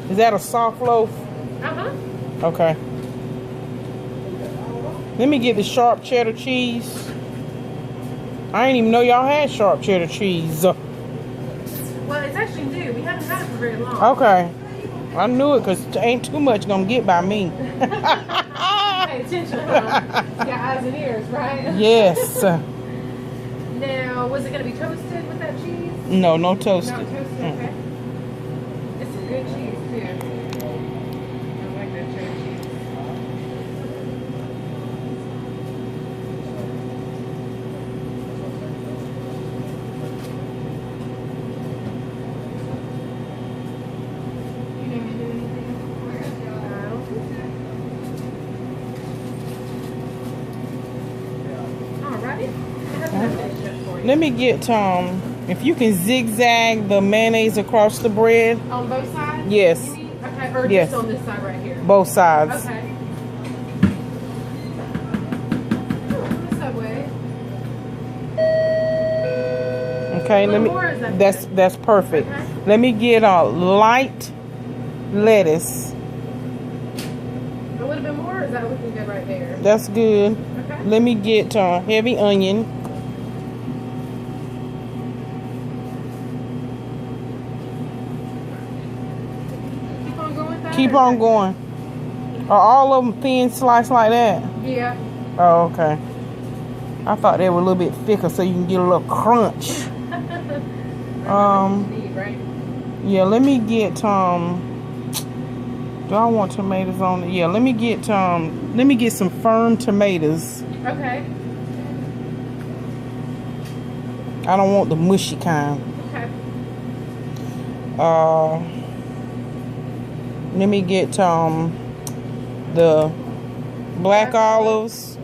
Is that a soft loaf? Uh-huh. Okay. Let me get the sharp cheddar cheese. I didn't even know y'all had sharp cheddar cheese. Well, it's actually new. We haven't had it for very long. Okay. I knew it because ain't too much gonna get by me. Pay attention, huh? You got eyes and ears, right? Yes. Now, was it going to be toasted with that cheese? No, no toasted. No, toasted, okay. It's a good cheese, too. I like that cheddar cheese. You didn't do anything? Alrighty. Let me get if you can zigzag the mayonnaise across the bread. On both sides? Yes. Okay, or yes. just on this side right here? Both sides. Okay. Subway. Okay, let me. That's perfect. Okay. Let me get a light lettuce. A little bit more, or is that looking good right there? That's good. Okay. Let me get heavy onion. Keep on going with that? Keep on going. Are all of them thin sliced like that? Yeah. Oh, okay. I thought they were a little bit thicker so you can get a little crunch. Yeah, let me get do I want tomatoes on it? Yeah, let me get some firm tomatoes. Okay. I don't want the mushy kind. Okay. Let me get the black olives.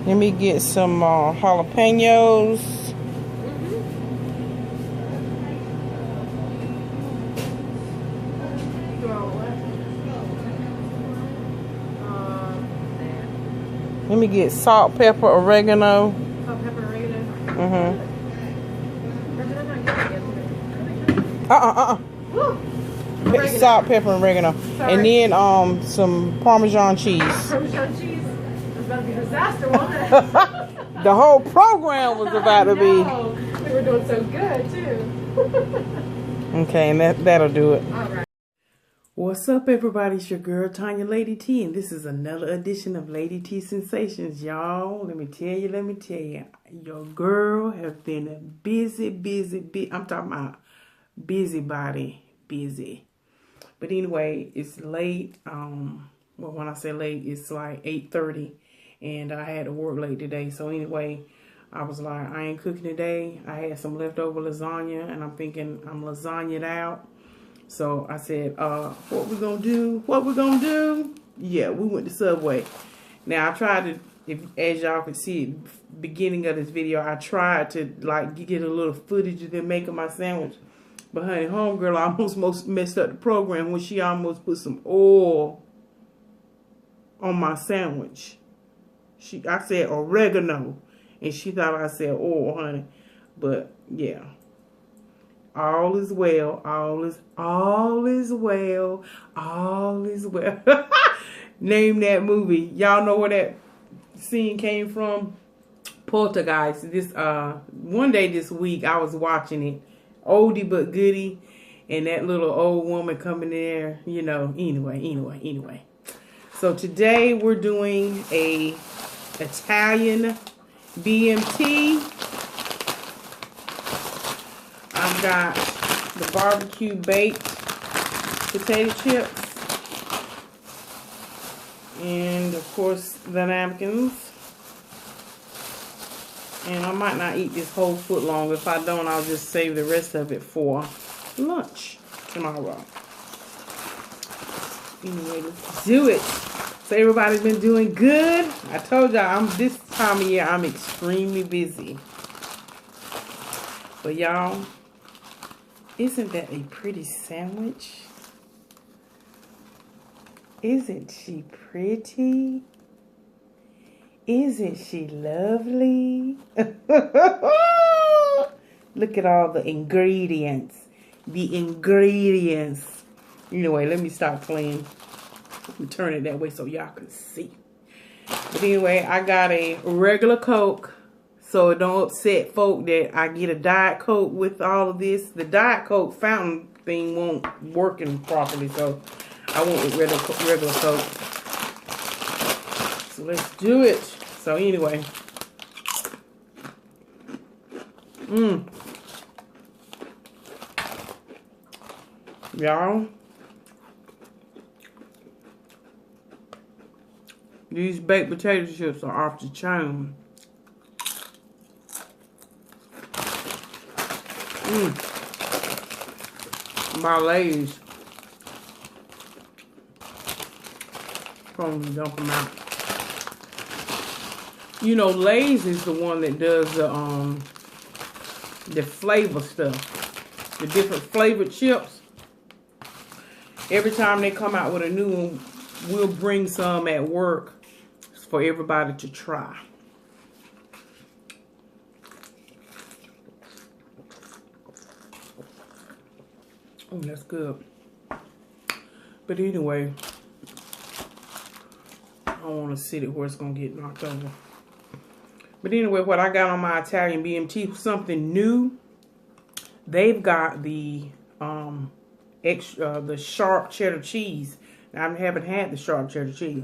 Let me get some jalapenos. Let me get salt, pepper, oregano. Salt, pepper, oregano. Salt, pepper, and oregano. Sorry. And then some Parmesan cheese. Parmesan cheese. It's about to be a disaster, wasn't it? The whole program was about to be. We were doing so good too. Okay, and that'll do it. All right. What's up, everybody? It's your girl Tanya Lady T, and this is another edition of Lady T Sensations, y'all. Let me tell you, your girl has been busy. I'm talking about busybody, busy. But anyway, it's late. Well, when I say late, it's like 8:30, and I had to work late today. So anyway, I was like, I ain't cooking today. I had some leftover lasagna, and I'm thinking I'm lasagnaed out. So I said, what we gonna do? Yeah, we went to Subway. Now I tried to, as y'all can see, beginning of this video, I tried to like get a little footage of them making my sandwich. But honey, homegirl almost messed up the program when she almost put some oil on my sandwich. I said oregano, and she thought I said oil, honey. But yeah. All is well. All is well. Name that movie. Y'all know where that scene came from? Poltergeist. This one day this week I was watching it. Oldie but goodie. And that little old woman coming there, you know. Anyway. So today we're doing a Italian BMT. I've got the barbecue baked potato chips. And of course the napkins. And I might not eat this whole foot long. If I don't, I'll just save the rest of it for lunch tomorrow. Anyway, let's do it. So everybody's been doing good. I told y'all this time of year I'm extremely busy. But y'all, isn't that a pretty sandwich? Isn't she pretty? Isn't she lovely? Look at all the ingredients. The ingredients. Anyway, let me stop playing. Let me turn it that way so y'all can see. But anyway, I got a regular Coke. So it don't upset folk that I get a Diet Coke with all of this. The Diet Coke fountain thing won't working properly. So I went with regular Coke. So let's do it. So anyway. Y'all. These baked potato chips are off the chain. My Lay's. Probably dump them out. You know, Lay's is the one that does the flavor stuff. The different flavored chips. Every time they come out with a new one, we'll bring some at work for everybody to try. Oh, that's good. But anyway, I don't want to sit it where it's going to get knocked over. But anyway, what I got on my Italian BMT, something new. They've got the the sharp cheddar cheese. Now, I haven't had the sharp cheddar cheese.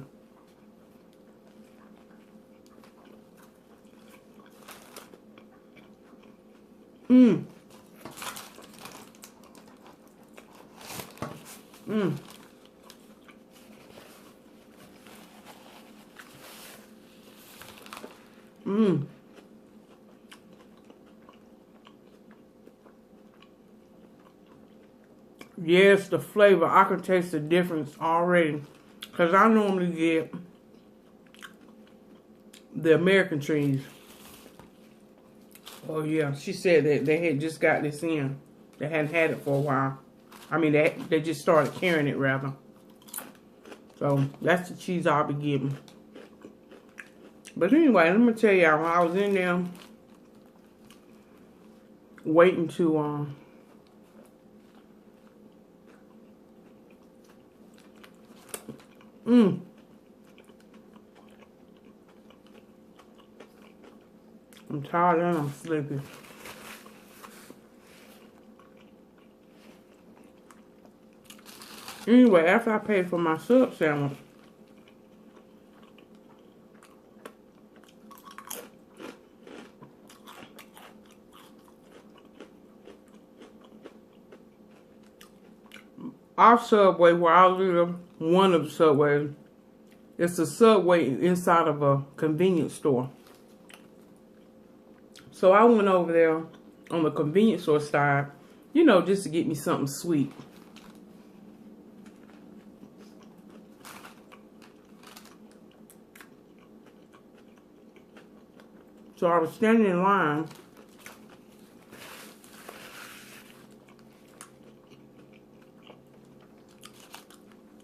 Yes, the flavor. I can taste the difference already. Because I normally get the American cheese. Oh, yeah. She said that they had just got this in. They hadn't had it for a while. I mean, they just started carrying it, rather. So, that's the cheese I'll be getting. But anyway, let me tell y'all, when I was in there waiting to, I'm tired and I'm sleepy. Anyway, after I paid for my sub sandwich, our Subway, where I live, one of the Subways, it's a Subway inside of a convenience store. So I went over there on the convenience store side, you know, just to get me something sweet. So I was standing in line.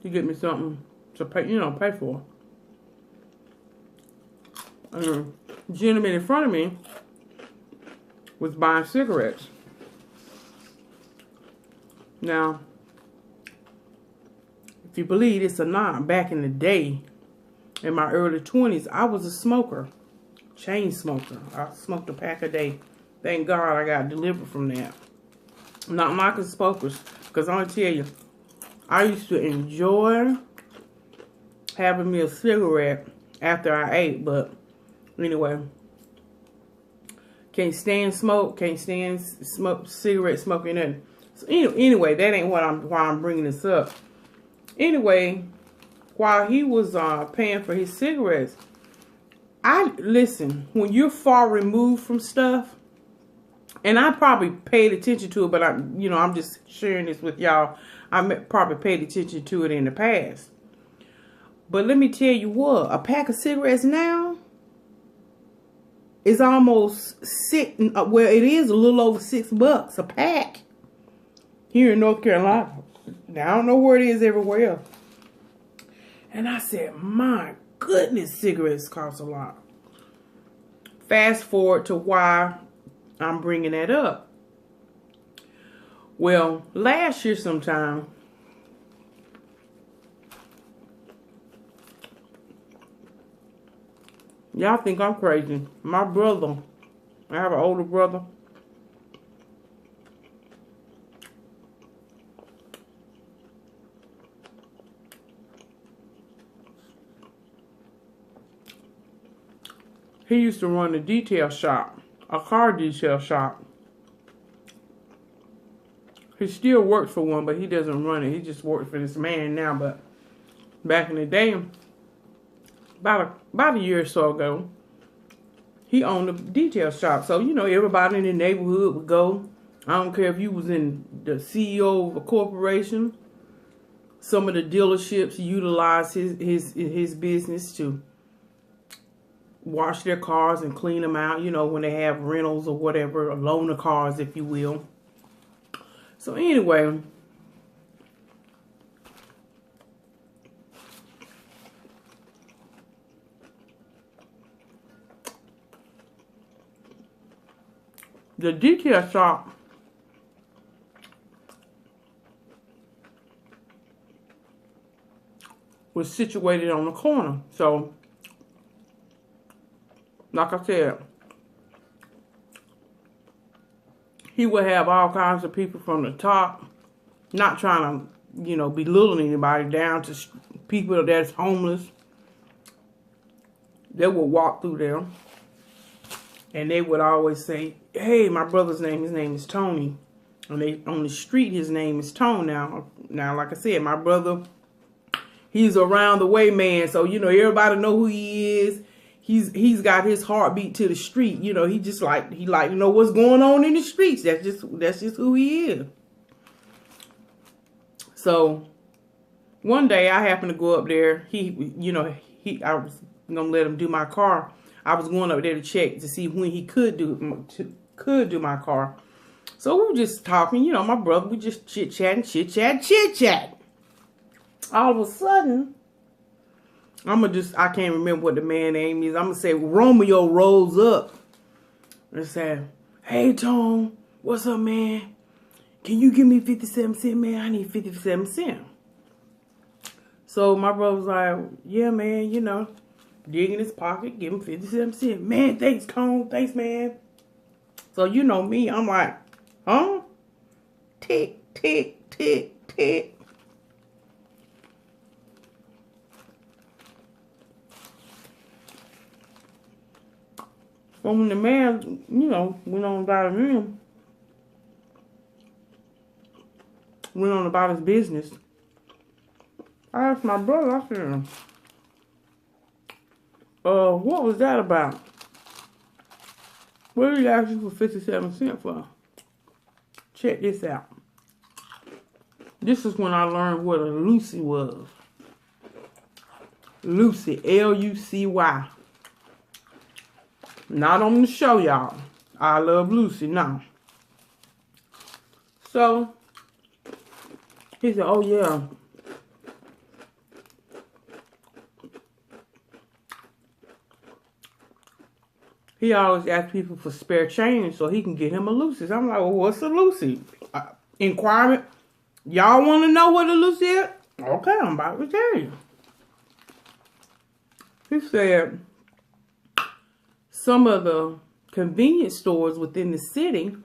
To get me something to pay, you know, pay for. And the gentleman in front of me was buying cigarettes. Now, if you believe this or not, back in the day, in my early 20s, I was a smoker. Chain smoker. I smoked a pack a day. Thank God I got delivered from that. Not knocking smokers, because I'm going to tell you, I used to enjoy having me a cigarette after I ate, but anyway, can't stand smoke, can't stand smoke, cigarette smoking, nothing. So anyway, that ain't why I'm bringing this up. Anyway, while he was paying for his cigarettes, listen, when you're far removed from stuff, and I probably paid attention to it, but I'm just sharing this with y'all. I probably paid attention to it in the past. But let me tell you what, a pack of cigarettes now is almost well, it is a little over $6 a pack here in North Carolina. Now, I don't know where it is everywhere else. And I said, my goodness, cigarettes cost a lot. Fast forward to why I'm bringing that up. Well, last year sometime, y'all think I'm crazy. My brother, I have an older brother. He used to run a detail shop, a car detail shop. He still works for one, but he doesn't run it. He just works for this man now. But back in the day, about a year or so ago, he owned a detail shop. So, you know, everybody in the neighborhood would go. I don't care if you was in the CEO of a corporation. Some of the dealerships utilize his business to wash their cars and clean them out, you know, when they have rentals or whatever, or loaner cars, if you will. So anyway, the detail shop was situated on the corner. So, like I said, he would have all kinds of people from the top, not trying to, you know, belittle anybody, down to people that's homeless. They would walk through there, and they would always say, "Hey, my brother's name, his name is Tony." And they on the street, his name is Tone now. Now, like I said, my brother, he's around the way man, so you know everybody know who he is. He's got his heartbeat to the street. You know, he like to know what's going on in the streets. That's just who he is. So one day I happened to go up there. I was gonna let him do my car. I was going up there to check to see when he could do my car. So we were just talking, you know, my brother, we just chit-chatting. All of a sudden, I can't remember what the man's name is. I'm going to say Romeo rolls up and said, "Hey, Tom, what's up, man? Can you give me 57 cents, man? I need 57 cents. So my brother was like, "Yeah, man, you know," dig in his pocket, give him 57 cents. "Man, thanks, Tom. Thanks, man." So you know me, I'm like, huh? Tick, tick, tick, tick. So when the man, you know, went on about his business, I asked my brother, I said, what was that about? What did he ask you for 57 cents for? Check this out. This is when I learned what a Lucy was. Lucy, Lucy. Not on the show, y'all. I Love Lucy, no. So, he said, "Oh, yeah. He always asks people for spare change so he can get him a Lucy." I'm like, "Well, what's a Lucy?" Inquiring. Y'all want to know what a Lucy is? Okay, I'm about to tell you. He said, some of the convenience stores within the city,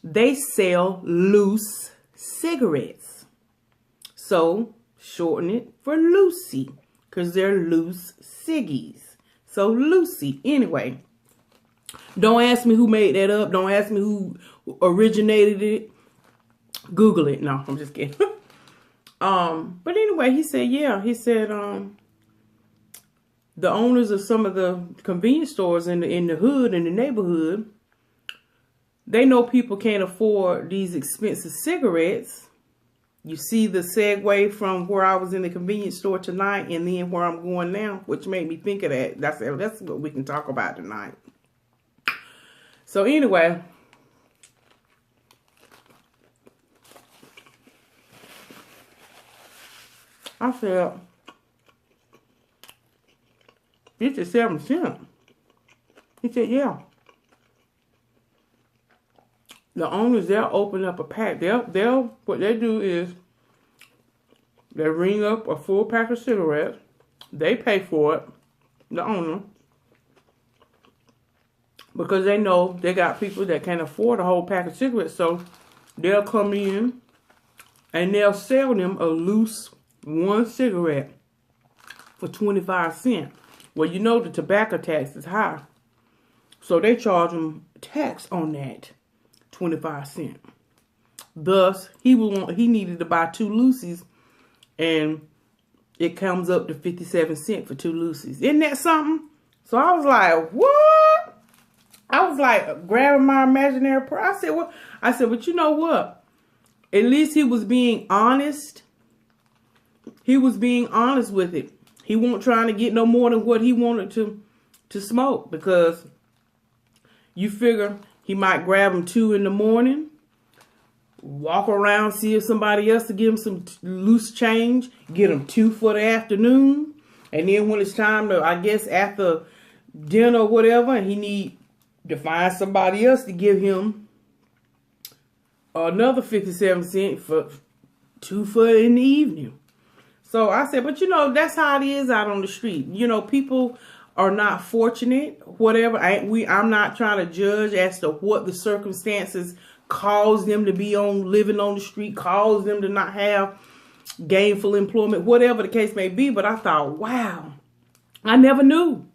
they sell loose cigarettes. So, shorten it for Lucy, because they're loose ciggies. So, Lucy. Anyway, don't ask me who made that up. Don't ask me who originated it. Google it. No, I'm just kidding. But anyway, he said, yeah. He said, the owners of some of the convenience stores in the hood, in the neighborhood, they know people can't afford these expensive cigarettes. You see the segue from where I was in the convenience store tonight and then where I'm going now, which made me think of that. That's what we can talk about tonight. So anyway, I said, 57 cents. He said, yeah. the owners, they'll open up a pack. What they do is they ring up a full pack of cigarettes. They pay for it, the owner, because they know they got people that can't afford a whole pack of cigarettes. So they'll come in and they'll sell them a loose one cigarette for 25 cents. Well, you know the tobacco tax is high. So they charge them tax on that, 25 cents. Thus, he needed to buy 2 loosies, and it comes up to 57 cents for 2 loosies. Isn't that something? So I was like, what? I was like grabbing my imaginary purse. I said, what? I said, but you know what? At least he was being honest. He was being honest with it. He wasn't trying to get no more than what he wanted to smoke, because you figure he might grab them 2 in the morning, walk around, see if somebody else to give him some loose change, get him 2 for the afternoon, and then when it's time to, I guess, after dinner or whatever, and he need to find somebody else to give him another 57 cents for 2 for in the evening. So I said, but you know, that's how it is out on the street. You know, people are not fortunate, whatever. I'm not trying to judge as to what the circumstances cause them to be living on the street, cause them to not have gainful employment, whatever the case may be. But I thought, wow, I never knew.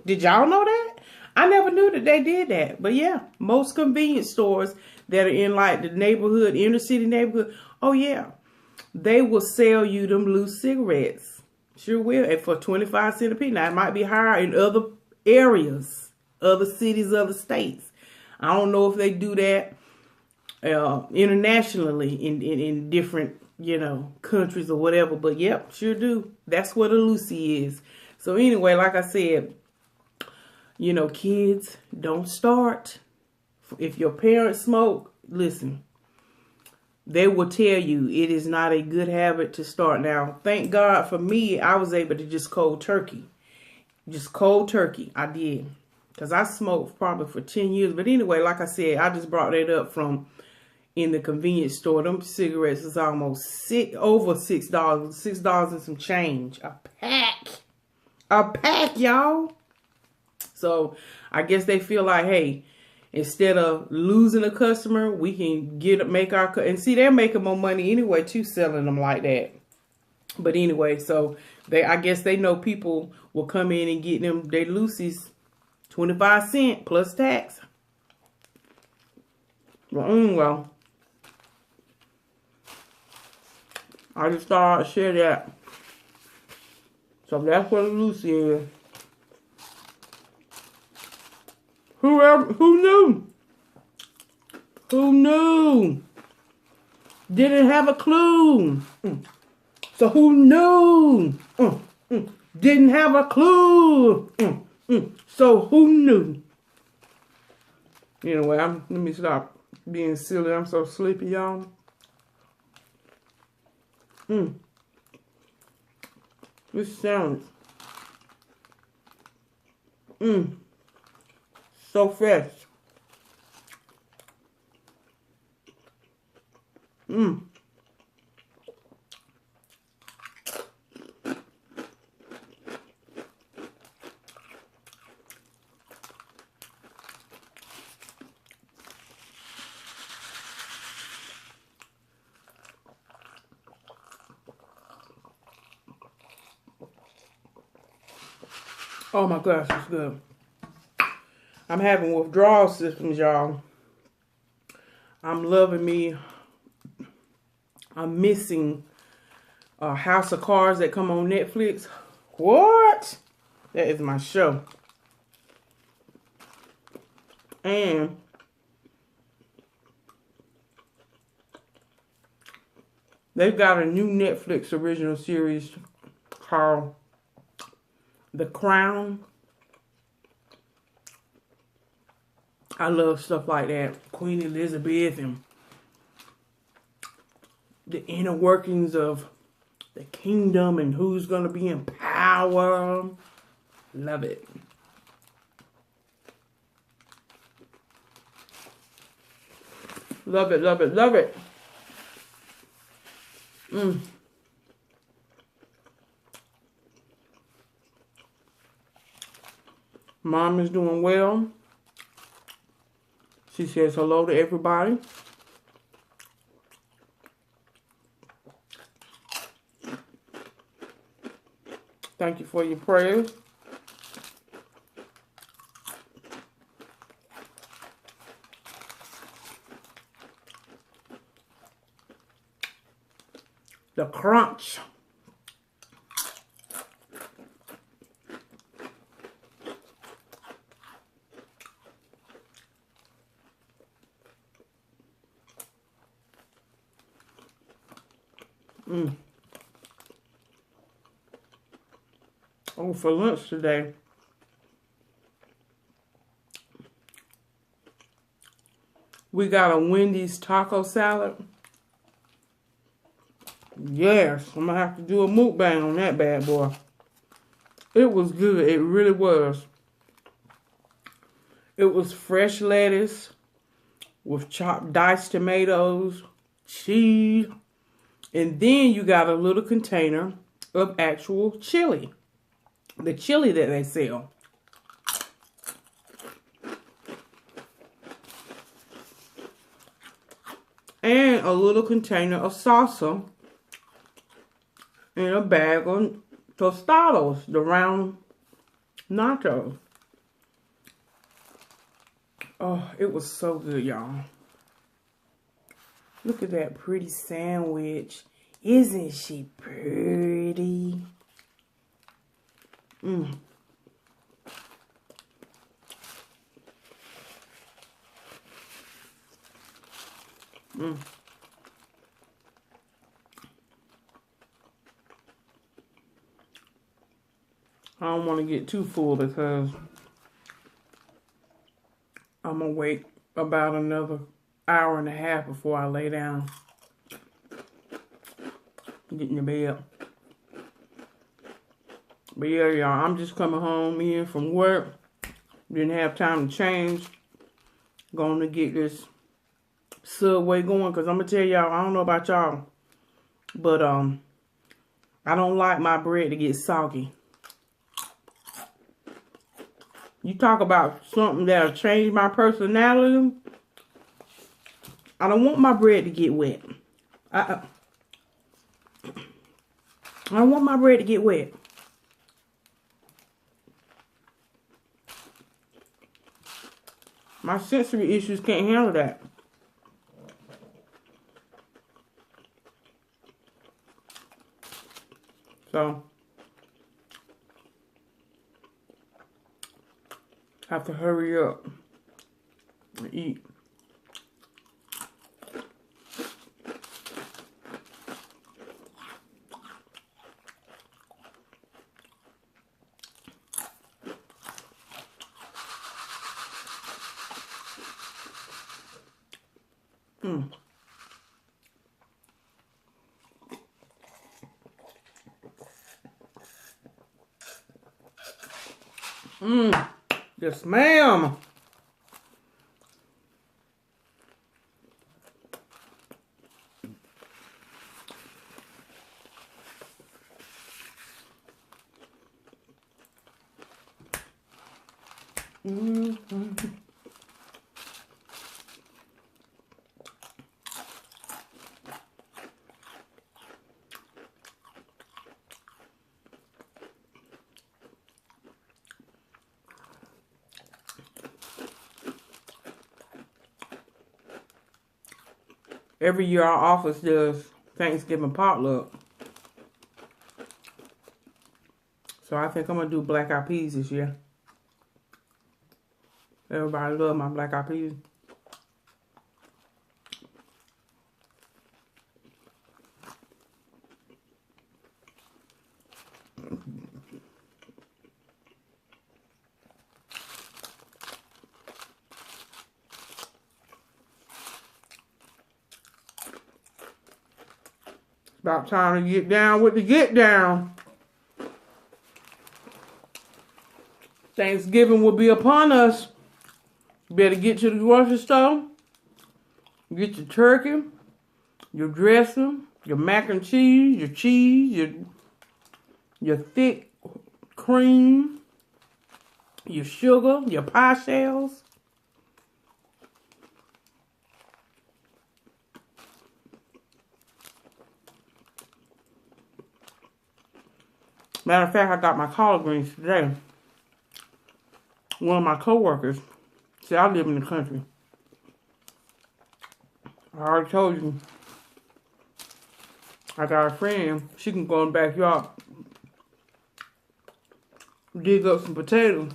Did y'all know that? I never knew that they did that. But yeah, most convenience stores that are in like the neighborhood, inner city neighborhood, oh yeah, they will sell you them loose cigarettes. Sure will. And for 25 cents a piece. Now, it might be higher in other areas, other cities, other states. I don't know if they do that internationally in different, you know, countries or whatever. But yep, sure do. That's what a loosie is. So anyway, like I said, you know, kids, don't start. If your parents smoke, listen, they will tell you it is not a good habit to start. Now, thank God for me, I was able to just cold turkey. Just cold turkey, I did. Because I smoked probably for 10 years. But anyway, like I said, I just brought that up from in the convenience store. Them cigarettes is almost over $6. $6 and some change. A pack. A pack, y'all. So, I guess they feel like, hey, instead of losing a customer, we can make our, and see, they're making more money anyway too, selling them like that. But anyway, so I guess they know people will come in and get them their loosies 25 cents plus tax. Well, I just thought I'd share that. So that's what a loosie is. Who knew? Who knew? Didn't have a clue. So who knew? Didn't have a clue. So who knew? Anyway, let me stop being silly. I'm so sleepy, y'all. This sounds so fresh. Oh my gosh, it's good. I'm having withdrawal symptoms, y'all. I'm loving me. I'm missing House of Cards that come on Netflix. What? That is my show. And they've got a new Netflix original series called The Crown. I love stuff like that. Queen Elizabeth and the inner workings of the kingdom and who's going to be in power. Love it. Love it, love it, love it. Mom is doing well. She says hello to everybody. Thank you for your prayers. The crunch. Oh, for lunch today, we got a Wendy's taco salad. Yes, I'm gonna have to do a mukbang on that bad boy. It was good. It really was. It was fresh lettuce with chopped diced tomatoes, cheese, and then you got a little container of actual chili. The chili that they sell. And a little container of salsa. And a bag of tostados, the round nachos. Oh, it was so good, y'all. Look at that pretty sandwich. Isn't she pretty? I don't want to get too full because I'm going to wait about another hour and a half before I lay down. Get in the bed. But yeah, y'all, I'm just coming home in from work. Didn't have time to change. Going to get this Subway going because I'm going to tell y'all, I don't know about y'all, but I don't like my bread to get soggy. You talk about something that'll change my personality. I don't want my bread to get wet. I don't want my bread to get wet. My sensory issues can't handle that. So, have to hurry up and eat. Yes, ma'am. Every year our office does Thanksgiving potluck. So I think I'm going to do black eyed peas this year. Everybody love my black eyed peas. About time to get down with the get down. Thanksgiving will be upon us. You better get to the grocery store. Get your turkey, your dressing, your mac and cheese, your thick cream, your sugar, your pie shells. Matter of fact, I got my collard greens today. One of my coworkers, see, I live in the country. I already told you, I got a friend, she can go in the backyard, dig up some potatoes,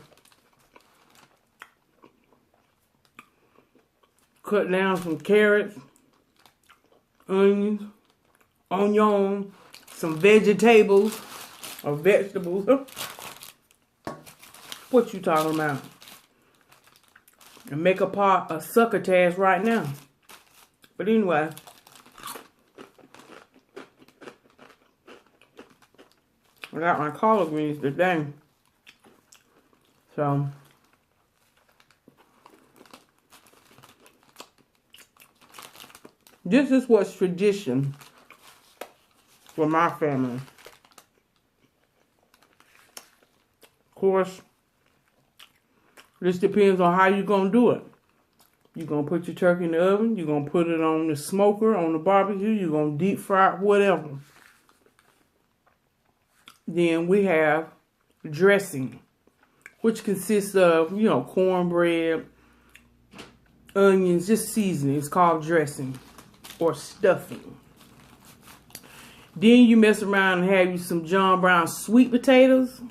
cut down some carrots, onions, onion, some vegetables or vegetables. What you talking about? And make a pot of succotash right now. But anyway, I got my collard greens today. So, this is what's tradition for my family. Of course, this depends on how you're going to do it. You're going to put your turkey in the oven. You're going to put it on the smoker, on the barbecue. You're going to deep fry it, whatever. Then we have dressing, which consists of, you know, cornbread, onions, just seasoning. It's called dressing or stuffing. Then you mess around and have you some John Brown sweet potatoes.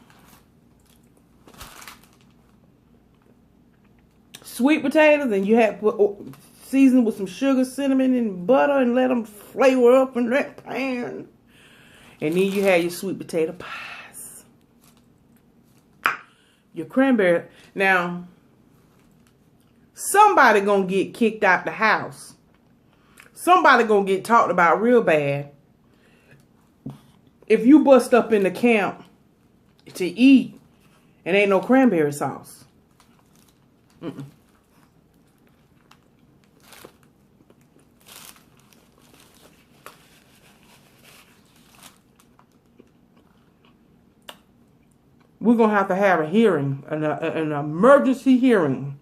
Sweet potatoes, and you have to season with some sugar, cinnamon, and butter, and let them flavor up in that pan. And then you have your sweet potato pies. Your cranberry. Now, somebody gonna get kicked out the house. Somebody gonna get talked about real bad if you bust up in the camp to eat and ain't no cranberry sauce. We're going to have a hearing, an emergency hearing.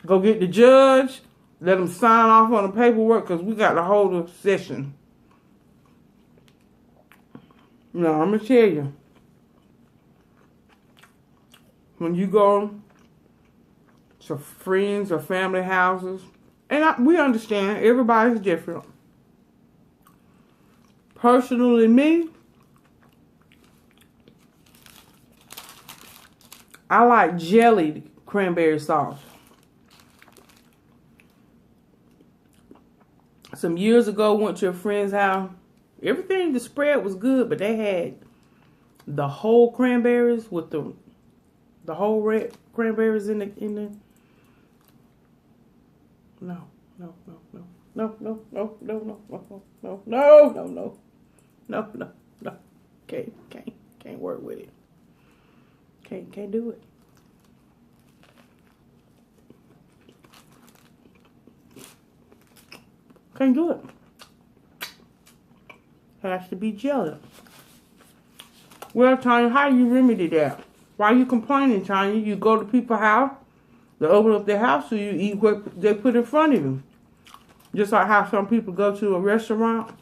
Go get the judge, let him sign off on the paperwork, because we got to hold a session. Now, I'm going to tell you. When you go to friends or family houses, and we understand everybody's different. Personally, me, I like jellied cranberry sauce. Some years ago, went to a friend's house. Everything, the spread was good, but they had the whole cranberries with the whole red cranberries in the no. Can't work with it. Can't do it. Can't do it. Has to be jelly. Well, Tanya, how you remedy that? Why you complaining, Tanya? You go to people's house, they open up their house, so you eat what they put in front of you. Just like how some people go to a restaurant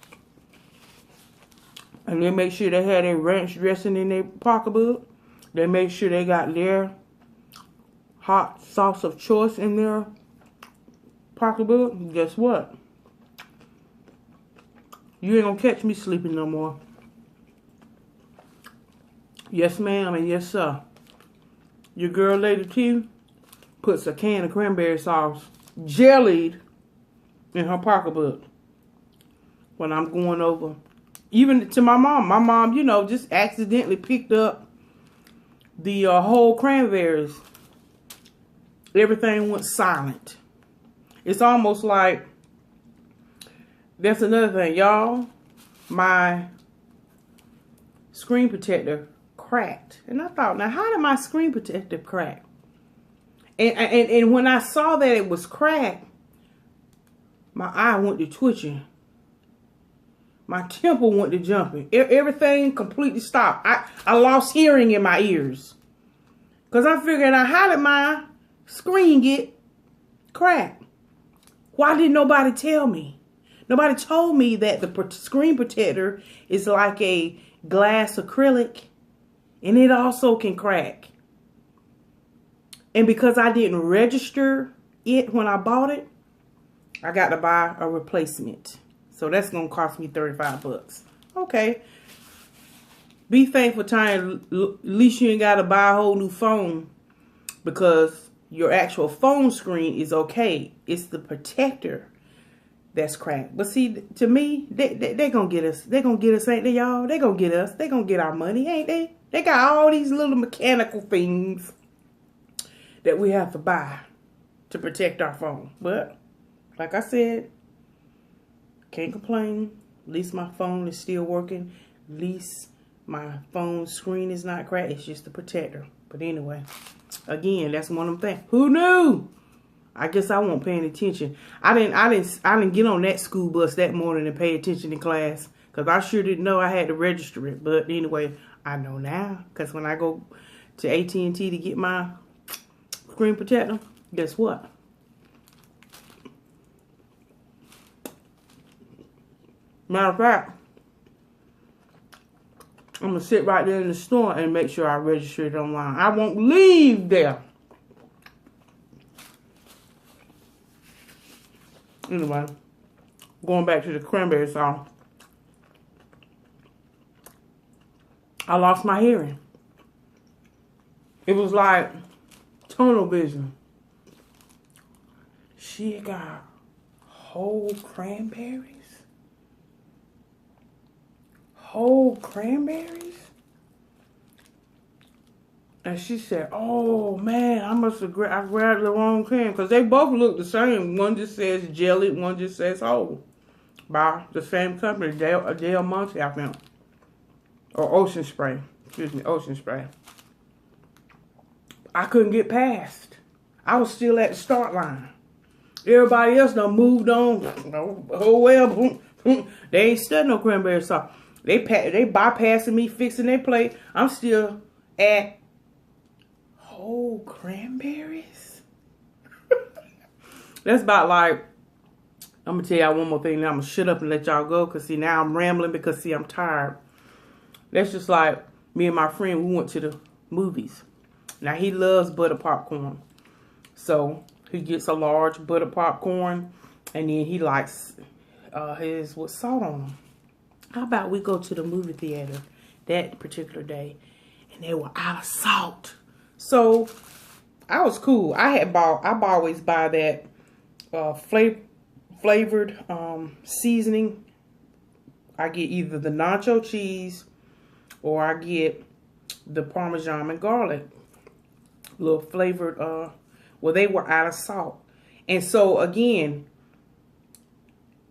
and they make sure they have their ranch dressing in their pocketbook. They make sure they got their hot sauce of choice in their pocketbook. Guess what? You ain't gonna catch me sleeping no more. Yes, ma'am, and yes, sir. Your girl, Lady T, puts a can of cranberry sauce, jellied, in her pocketbook when I'm going over. Even to my mom. My mom, you know, just accidentally picked up the whole cranberries. Everything went silent. It's almost like, that's another thing, y'all. My screen protector cracked. And I thought, now how did my screen protector crack? And when I saw that it was cracked, my eye went to twitching. My temple went to jumping. Everything completely stopped. I lost hearing in my ears. Because I'm figuring out, how did my screen get cracked? Why didn't nobody tell me? Nobody told me that the screen protector is like a glass acrylic. And it also can crack. And because I didn't register it when I bought it, I got to buy a replacement. So that's going to cost me 35 bucks. Okay. Be thankful, Tanya. At least you ain't got to buy a whole new phone. Because your actual phone screen is okay. It's the protector that's cracked. But see, to me, they going to get us. They going to get us, ain't they, y'all? They going to get us. They going to get our money, ain't they? They got all these little mechanical things that we have to buy to protect our phone. But, like I said, can't complain. At least my phone is still working. At least my phone screen is not cracked. It's just the protector. But anyway, again, that's one of them things. Who knew? I guess I wasn't paying attention. I didn't get on that school bus that morning and pay attention in class, because I sure didn't know I had to register it. But anyway, I know now, because when I go to AT&T to get my screen protector, guess what? Matter of fact, I'm going to sit right there in the store and make sure I register it online. I won't leave there. Anyway, going back to the cranberry sauce. I lost my hearing. It was like tunnel vision. She got whole cranberries. Whole cranberries? And she said, oh man, I must have I grabbed the wrong can, because they both look the same. One just says jelly, one just says whole. By the same company, Del Monte, I think. Or Ocean Spray. Excuse me, Ocean Spray. I couldn't get past. I was still at the start line. Everybody else done moved on. Oh well, they ain't studying no cranberry sauce. They bypassing me, fixing their plate. I'm still at whole cranberries. That's about like, I'm gonna tell y'all one more thing. Then I'm gonna shut up and let y'all go. Cause see, now I'm rambling because see, I'm tired. That's just like me and my friend. We went to the movies. Now he loves butter popcorn, so he gets a large butter popcorn, and then he likes his with salt on them. How about we go to the movie theater that particular day, and they were out of salt. So I was cool. I always buy that flavored seasoning. I get either the nacho cheese or I get the Parmesan and garlic. Little flavored, well, they were out of salt. And so again,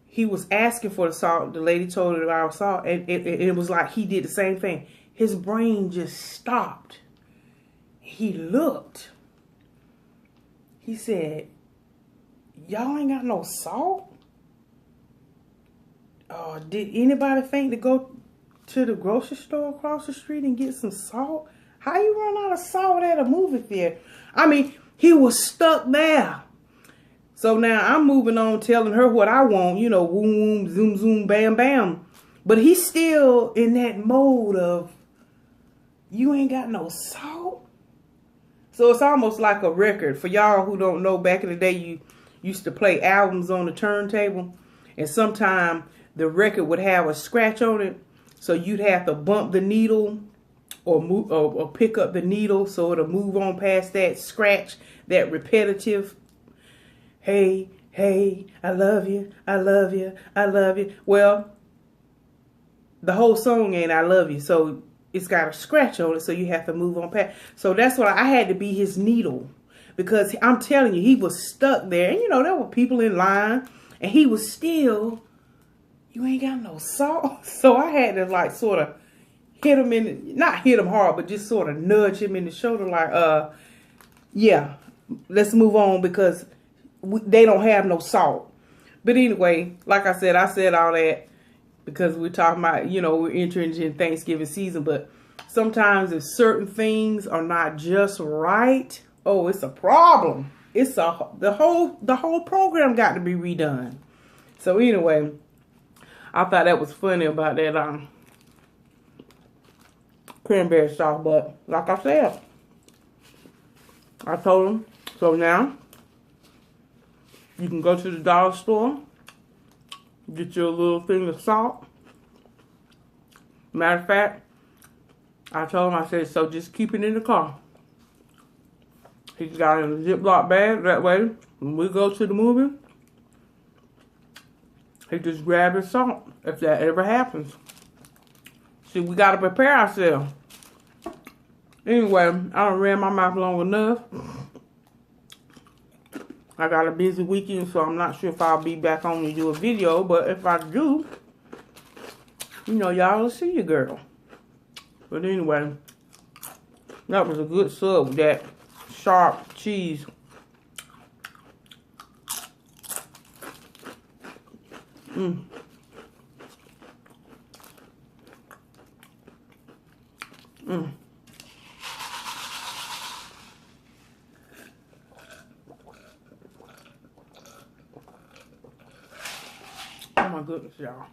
he was asking for the salt. The lady told him about salt. And it was like he did the same thing. His brain just stopped. He looked. He said, y'all ain't got no salt? Did anybody think to go to the grocery store across the street and get some salt? How you run out of salt at a movie theater? I mean, he was stuck there. So now I'm moving on, telling her what I want, you know, boom, boom, zoom, zoom, bam, bam. But he's still in that mode of, you ain't got no salt? So it's almost like a record. For y'all who don't know, back in the day, you used to play albums on the turntable. And sometime the record would have a scratch on it. So you'd have to bump the needle or move or pick up the needle so it'll move on past that scratch, that repetitive. Hey, hey, I love you, I love you, I love you. Well, the whole song ain't I love you, so it's got a scratch on it, so you have to move on past. So that's why I had to be his needle, because I'm telling you, he was stuck there. And you know, there were people in line, and he was still, you ain't got no salt. So I had to like sort of hit him in, not hit him hard, but just sort of nudge him in the shoulder like, yeah, let's move on because they don't have no salt. But anyway, like I said all that because we're talking about, you know, we're entering into Thanksgiving season. But sometimes if certain things are not just right, oh, it's a problem. It's the whole program got to be redone. So anyway, I thought that was funny about that cranberry sauce. But like I said, I told him, so now you can go to the dollar store, get your little thing of salt. Matter of fact, I told him, I said, so just keep it in the car. He got it in a Ziploc bag. That way, when we go to the movie, he just grab his salt if that ever happens. See, we got to prepare ourselves. Anyway, I done ran my mouth long enough. I got a busy weekend, so I'm not sure if I'll be back on to do a video. But if I do, you know, y'all will see your girl. But anyway, that was a good sub with that sharp cheese. Mm. Mm. Oh my goodness, y'all.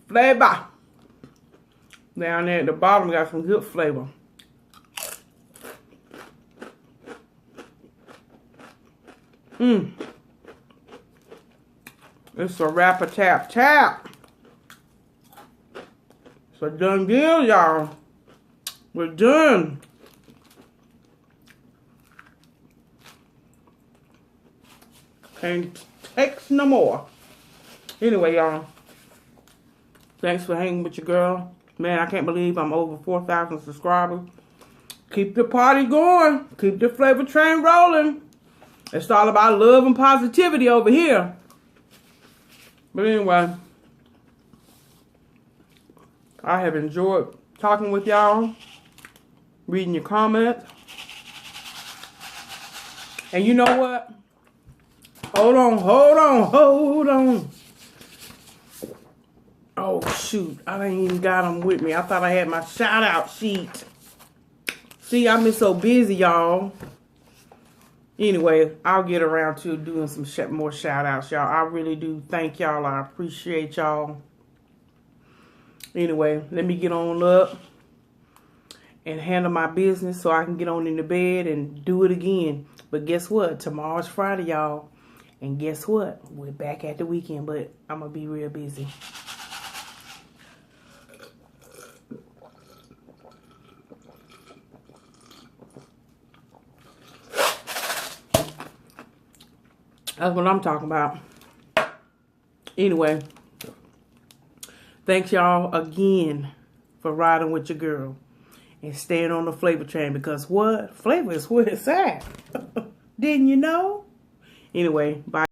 Flavor. Down there at the bottom got some good flavor. Mmm. It's a rap-a-tap-tap. It's a done deal, y'all. We're done. Can't take no more. Anyway, y'all. Thanks for hanging with your girl. Man, I can't believe I'm over 4,000 subscribers. Keep the party going. Keep the flavor train rolling. It's all about love and positivity over here. But anyway, I have enjoyed talking with y'all, reading your comments. And you know what? Hold on. Oh, shoot. I ain't even got them with me. I thought I had my shout-out sheet. See, I've been so busy, y'all. Anyway, I'll get around to doing some more shout-outs, y'all. I really do thank y'all. I appreciate y'all. Anyway, let me get on up and handle my business so I can get on in the bed and do it again. But guess what? Tomorrow's Friday, y'all. And guess what? We're back at the weekend, but I'm going to be real busy. That's what I'm talking about. Anyway, thanks y'all again for riding with your girl and staying on the flavor train, because what? Flavor is where it's at. Didn't you know? Anyway, bye.